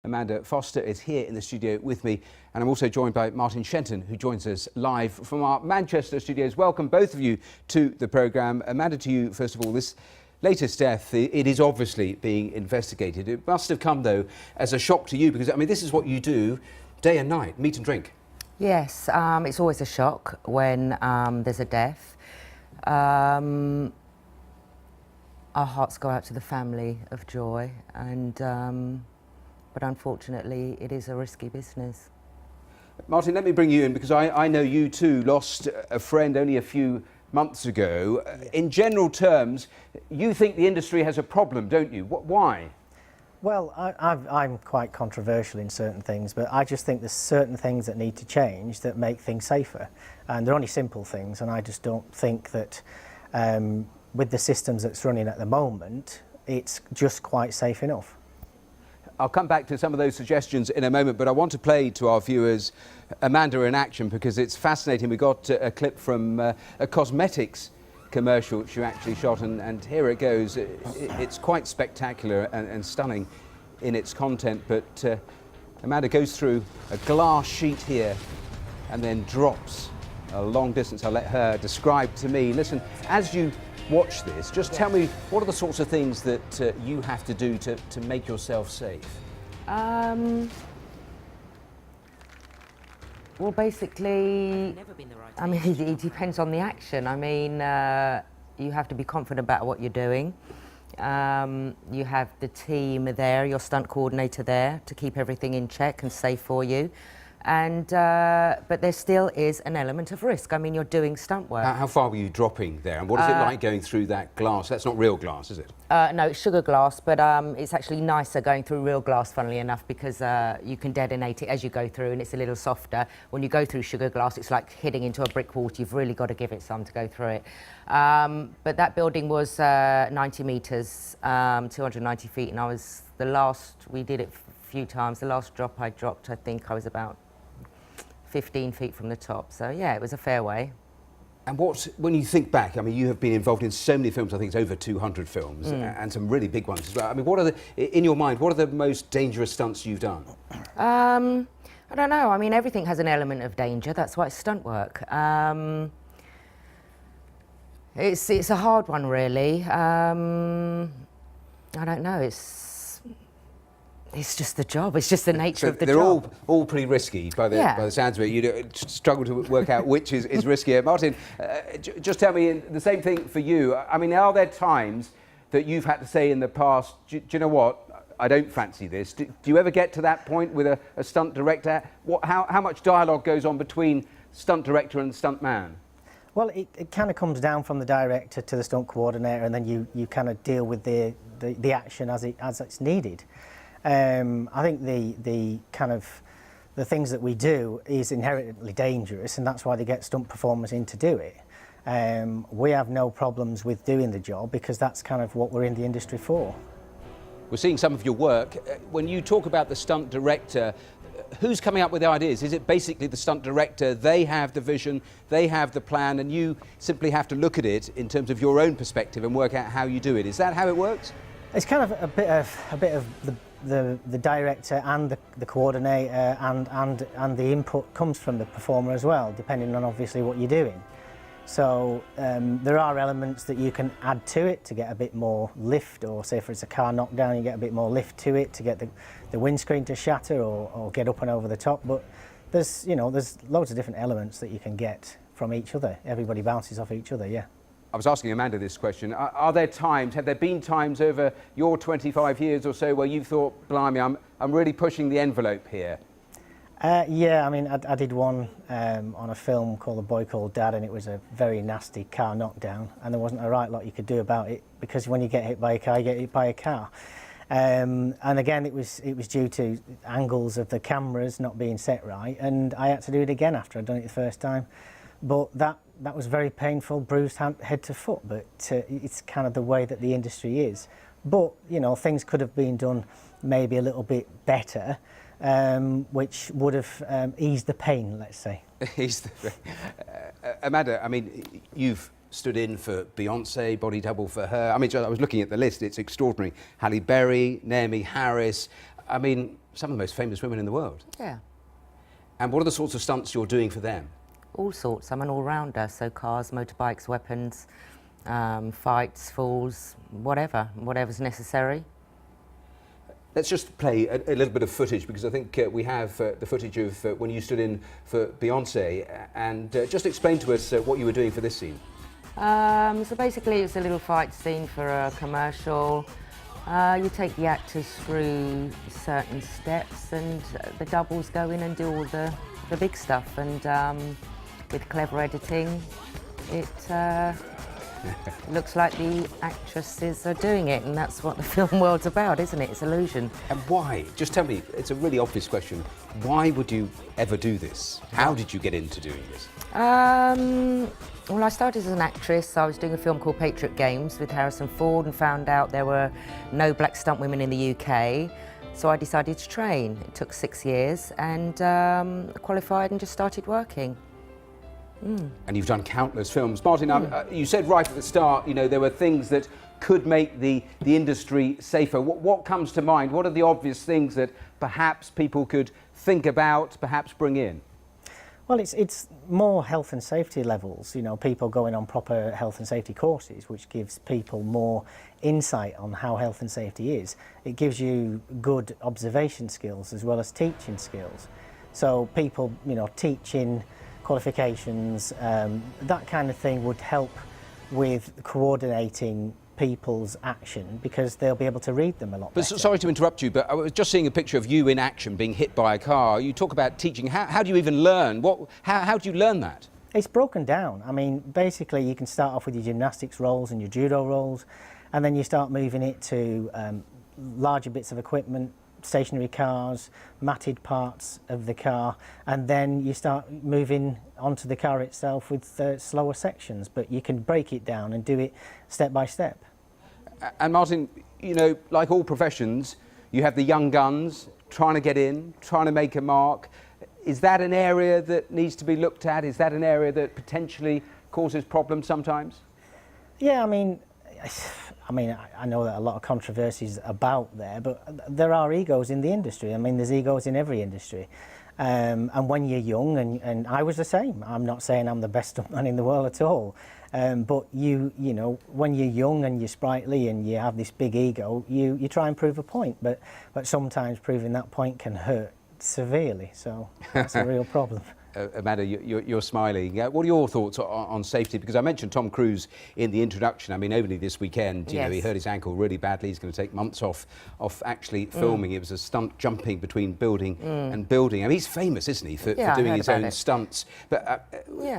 Amanda Foster is here in the studio with me, and I'm also joined by Martin Shenton, who joins us live from our Manchester studios. Welcome, both of you, to the programme. Amanda, to you, first of all, this latest death, it is obviously being investigated. It must have come, though, as a shock to you, because, I mean, this is what you do day and night, meat and drink. Yes, it's always a shock when there's a death. Our hearts go out to the family of Joy, and but unfortunately it is a risky business. Martin, let me bring you in, because I know you too lost a friend only a few months ago. In general terms, you think the industry has a problem, don't you? Why? Well, I'm quite controversial in certain things, but I just think there's certain things that need to change that make things safer. And they're only simple things, and I just don't think that with the systems that's running at the moment, it's just quite safe enough. I'll come back to some of those suggestions in a moment, but I want to play to our viewers Amanda in action, because it's fascinating. We got a clip from a cosmetics commercial she actually shot, and here it goes. It's quite spectacular and stunning in its content, but Amanda goes through a glass sheet here and then drops a long distance. I'll let her describe to me. Listen, as you watch this, just tell me, what are the sorts of things that you have to do to make yourself safe? Well, basically, I mean, it depends on the action. I mean, you have to be confident about what you're doing. You have the team there, your stunt coordinator there, to keep everything in check and safe for you. And but there still is an element of risk. I mean, you're doing stunt work. How far were you dropping there, and what is it like going through that glass? That's not real glass, is it? No, it's sugar glass, but it's actually nicer going through real glass, funnily enough, because you can detonate it as you go through, and it's a little softer. When you go through sugar glass, it's like hitting into a brick wall. You've really got to give it some to go through it. But that building was 90 metres, 290 feet, and I was the last, we did it a few times. The last drop I dropped, I think I was about 15 feet from the top. So yeah, it was a fair way. And when you think back, I mean, you have been involved in so many films, I think it's over 200 films, and some really big ones as well. I mean, what are in your mind, what are the most dangerous stunts you've done? I don't know. I mean, everything has an element of danger. That's why it's stunt work. It's a hard one, really. I don't know. It's just the job. It's just the nature of the they're job. They're all pretty risky by the sounds of it. You struggle to work out which is riskier. Martin, just tell me the same thing for you. I mean, are there times that you've had to say in the past, do you know what, I don't fancy this? Do you ever get to that point with a stunt director? How much dialogue goes on between stunt director and stunt man? Well, it kind of comes down from the director to the stunt coordinator, and then you kind of deal with the action as it's needed. I think the things that we do is inherently dangerous, and that's why they get stunt performers in to do it. We have no problems with doing the job, because that's kind of what we're in the industry for. We're seeing some of your work. When you talk about the stunt director, who's coming up with the ideas? Is it basically the stunt director? They have the vision, they have the plan, and you simply have to look at it in terms of your own perspective and work out how you do it. Is that how it works? It's kind of a bit of the director and the coordinator, and the input comes from the performer as well, depending on obviously what you're doing. So there are elements that you can add to it to get a bit more lift, or say if it's a car knockdown, you get a bit more lift to it to get the windscreen to shatter or get up and over the top. But there's loads of different elements that you can get from each other. Everybody bounces off each other, yeah. I was asking Amanda this question. Have there been times over your 25 years or so where you've thought, blimey, I'm really pushing the envelope here? Yeah, I mean, I did one on a film called A Boy Called Dad, and it was a very nasty car knockdown, and there wasn't a right lot you could do about it, because when you get hit by a car, you get hit by a car. And again, it was due to angles of the cameras not being set right, and I had to do it again after I'd done it the first time. But that was very painful, bruised head to foot, but it's kind of the way that the industry is. But, you know, things could have been done maybe a little bit better, which would have eased the pain, let's say. Amanda, I mean, you've stood in for Beyonce, body double for her. I mean, I was looking at the list, it's extraordinary. Halle Berry, Naomi Harris. I mean, some of the most famous women in the world. Yeah, And what are the sorts of stunts you're doing for them? all sorts. I'm an all-rounder, so cars, motorbikes, weapons, fights, falls, whatever's necessary. Let's just play a little bit of footage, because I think we have the footage of when you stood in for Beyonce, and just explain to us what you were doing for this scene. So basically it's a little fight scene for a commercial. You take the actors through certain steps, and the doubles go in and do all the big stuff, and with clever editing it looks like the actresses are doing it, and that's what the film world's about, isn't it? It's illusion. And why? Just tell me, it's a really obvious question. Why would you ever do this? How did you get into doing this? Well, I started as an actress. I was doing a film called Patriot Games with Harrison Ford, and found out there were no black stunt women in the UK. So I decided to train. It took 6 years, and qualified and just started working. And you've done countless films. Martin, you said right at the start, you know, there were things that could make the industry safer. What comes to mind? What are the obvious things that perhaps people could think about, perhaps bring in? Well, it's more health and safety levels, you know, people going on proper health and safety courses, which gives people more insight on how health and safety is. It gives you good observation skills as well as teaching skills. So people, you know, teaching qualifications, that kind of thing would help with coordinating people's action, because they'll be able to read them a lot better. Sorry to interrupt you, but I was just seeing a picture of you in action being hit by a car. You talk about teaching. How do you even learn? How do you learn that? It's broken down. I mean, basically you can start off with your gymnastics rolls and your judo rolls, and then you start moving it to larger bits of equipment, stationary cars, matted parts of the car, and then you start moving onto the car itself with slower sections, but you can break it down and do it step by step. And Martin, you know, like all professions, you have the young guns trying to get in, trying to make a mark. Is that an area that needs to be looked at? Is that an area that potentially causes problems sometimes? Yeah, I mean, I know that a lot of controversies about there, but there are egos in the industry. I mean, there's egos in every industry. And when you're young, and I was the same, I'm not saying I'm the best stuntman in the world at all, but you know, when you're young and you're sprightly and you have this big ego, you try and prove a point, but sometimes proving that point can hurt severely, so that's a real problem. Amanda, you're smiling. What are your thoughts on safety? Because I mentioned Tom Cruise in the introduction. I mean, only this weekend, you know, he hurt his ankle really badly. He's going to take months off actually filming. It was a stunt jumping between building and building. I mean, he's famous, isn't he, for doing his own stunts. But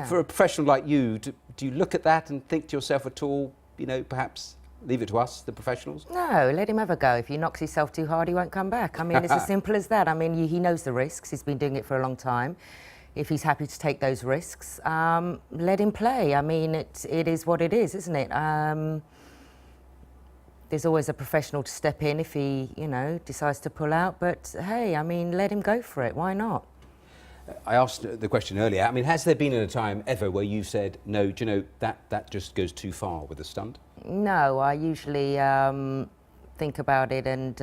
for a professional like you, do you look at that and think to yourself at all, you know, perhaps leave it to us, the professionals? No, let him have a go. If he knocks himself too hard, he won't come back. I mean, it's as simple as that. I mean, he knows the risks. He's been doing it for a long time. If he's happy to take those risks, let him play. I mean, it is what it is, isn't it? There's always a professional to step in if he, you know, decides to pull out. But hey, I mean, let him go for it. Why not? I asked the question earlier. I mean, has there been a time ever where you said, no, do you know, that just goes too far with a stunt? No, I usually think about it and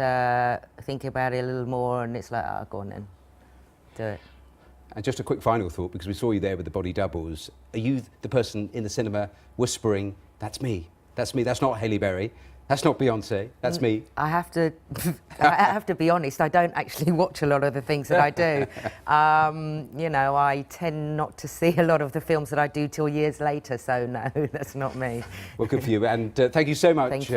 think about it a little more, and it's like, oh, go on then, do it. And just a quick final thought, because we saw you there with the body doubles. Are you the person in the cinema whispering, that's me, that's not Halle Berry, that's not Beyonce, that's me? I have to be honest, I don't actually watch a lot of the things that I do. You know, I tend not to see a lot of the films that I do till years later, so no, that's not me. Well, good for you, and thank you so much. Thank you.